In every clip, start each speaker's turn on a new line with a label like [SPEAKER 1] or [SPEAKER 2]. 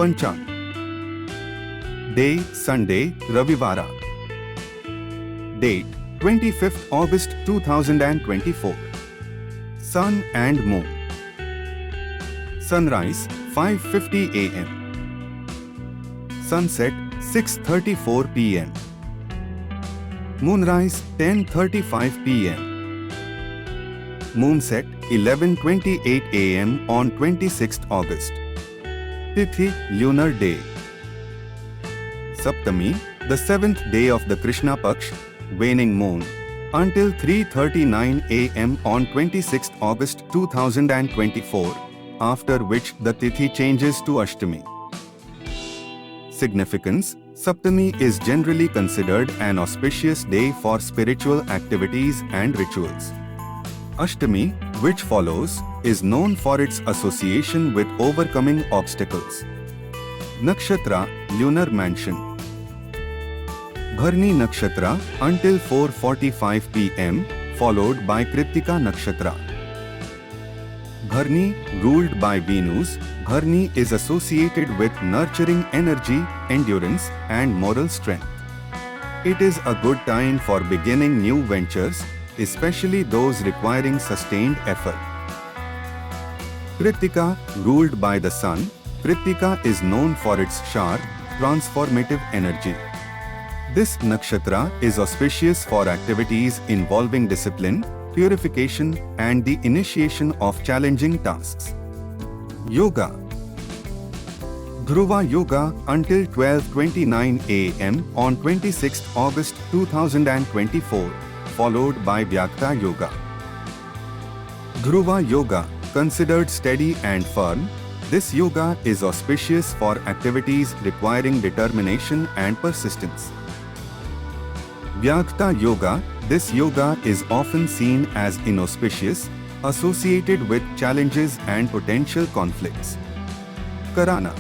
[SPEAKER 1] Panchang. Day Sunday, Ravivara. Date 25th August 2024. Sun and Moon. Sunrise 5:50 a.m. Sunset 6:34 p.m. Moonrise 10:35 p.m. Moonset 11:28 a.m. on 26th August. Tithi Lunar Day. Saptami, the 7th day of the Krishna Paksh, waning moon, until 3:39 a.m. on 26th August 2024, after which the Tithi changes to Ashtami. Significance: Saptami is generally considered an auspicious day for spiritual activities and rituals. Ashtami, which follows, is known for its association with overcoming obstacles. Nakshatra, lunar mansion. Bharni Nakshatra until 4:45 p.m., followed by Kritika Nakshatra. Bharni, ruled by Venus, Bharni is associated with nurturing energy, endurance, and moral strength. It is a good time for beginning new ventures, especially those requiring sustained effort. Kritika, ruled by the Sun, Kritika is known for its sharp, transformative energy. This nakshatra is auspicious for activities involving discipline, purification, and the initiation of challenging tasks. Yoga. Dhruva Yoga until 12:29 a.m. on 26th August 2024, followed by Vyakta Yoga. Dhruva Yoga, considered steady and firm, this yoga is auspicious for activities requiring determination and persistence. Vyakta Yoga, this yoga is often seen as inauspicious, associated with challenges and potential conflicts. Karana.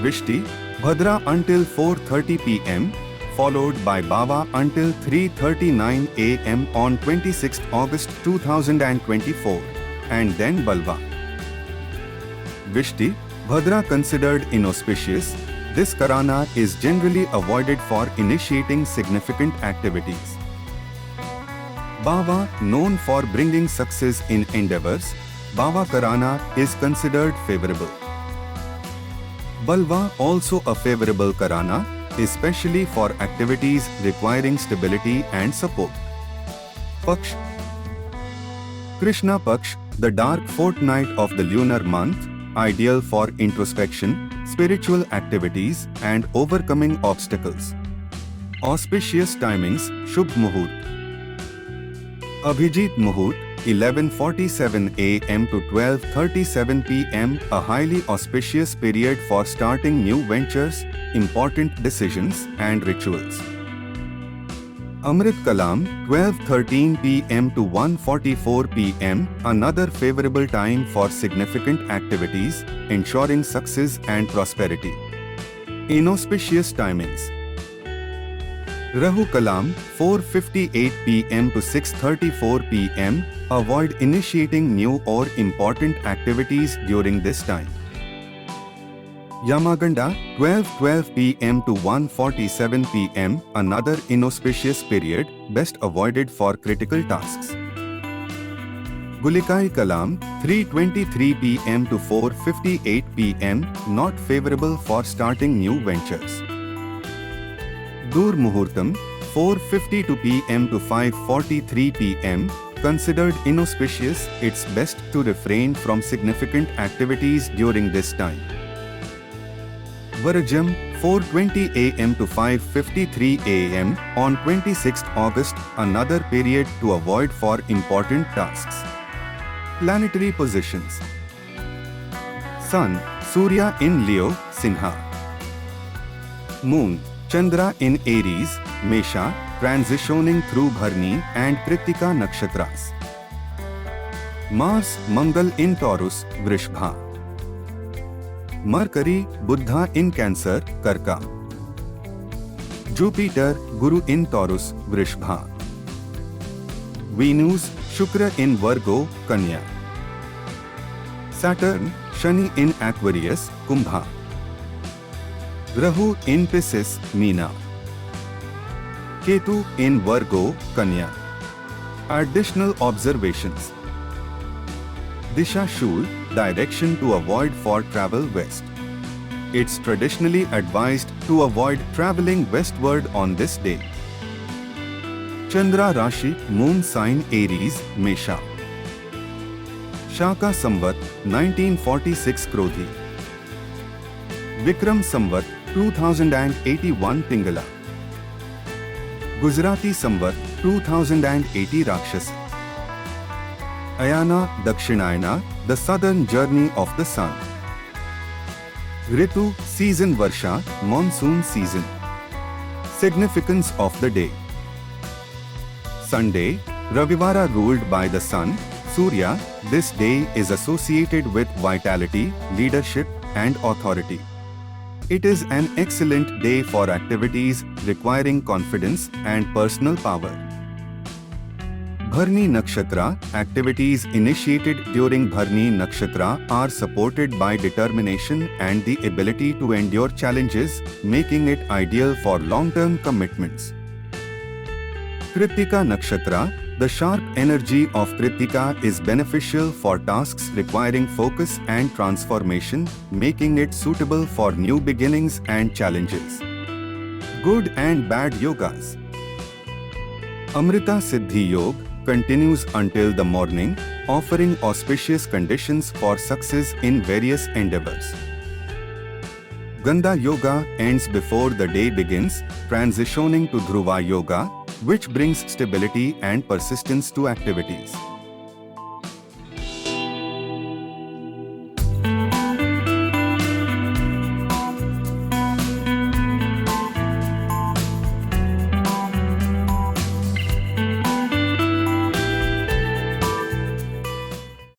[SPEAKER 1] Vishti, Bhadra until 4:30 p.m., followed by Bava until 3:39 a.m. on 26th August 2024, and then Balva. Vishti, Bhadra considered inauspicious, this Karana is generally avoided for initiating significant activities. Bava, known for bringing success in endeavors, Bava Karana is considered favorable. Balva, also a favorable Karana, especially for activities requiring stability and support. Paksh. Krishna Paksh, the dark fortnight of the lunar month, ideal for introspection, spiritual activities, and overcoming obstacles. Auspicious timings: Shubh Muhurt. Abhijit Muhurt, 11:47 a.m. to 12:37 p.m., a highly auspicious period for starting new ventures, important decisions, and rituals. Amrit Kalam, 12:13 p.m. to 1:44 p.m., another favorable time for significant activities, ensuring success and prosperity. Inauspicious timings: Rahu Kalam, 4:58 p.m. to 6:34 p.m., avoid initiating new or important activities during this time. Yamaganda, 12:12 p.m. to 1:47 p.m., another inauspicious period, best avoided for critical tasks. Gulikai Kalam, 3:23 p.m. to 4:58 p.m., not favorable for starting new ventures. Dur Muhurtam, 4:52 p.m. to 5:43 p.m., considered inauspicious, it's best to refrain from significant activities during this time. Varajam, 4:20 a.m. to 5:53 a.m. on 26th August, another period to avoid for important tasks. Planetary positions: Sun, Surya in Leo, Sinha. Moon, Chandra in Aries, Mesha, transitioning through Bharni and Kritika nakshatras. Mars, Mangal in Taurus, Vrishbha. Mercury, Buddha in Cancer, Karka. Jupiter, Guru in Taurus, Vrishbha. Venus, Shukra in Virgo, Kanya. Saturn, Shani in Aquarius, Kumbha. Rahu in Pisces, Meena. Ketu in Virgo, Kanya. Additional observations. Disha Shul, direction to avoid for travel west. It's traditionally advised to avoid traveling westward on this day. Chandra Rashi, moon sign Aries, Mesha. Shaka Samvat, 1946 Krodhi. Vikram Samvat, 2081 Pingala. Gujarati Samvat, 2080 Rakshasa. Ayana Dakshinayana, the southern journey of the sun. Ritu, season Varsha, monsoon season. Significance of the day. Sunday, Ravivara ruled by the sun, Surya. This day is associated with vitality, leadership and authority. It is an excellent day for activities requiring confidence and personal power. Bharni Nakshatra, activities initiated during Bharni Nakshatra are supported by determination and the ability to endure challenges, making it ideal for long-term commitments. Kritika Nakshatra, the sharp energy of Kritika is beneficial for tasks requiring focus and transformation, making it suitable for new beginnings and challenges. Good and bad yogas. Amrita Siddhi Yoga continues until the morning, offering auspicious conditions for success in various endeavors. Ganda Yoga ends before the day begins, transitioning to Dhruva Yoga, which brings stability and persistence to activities.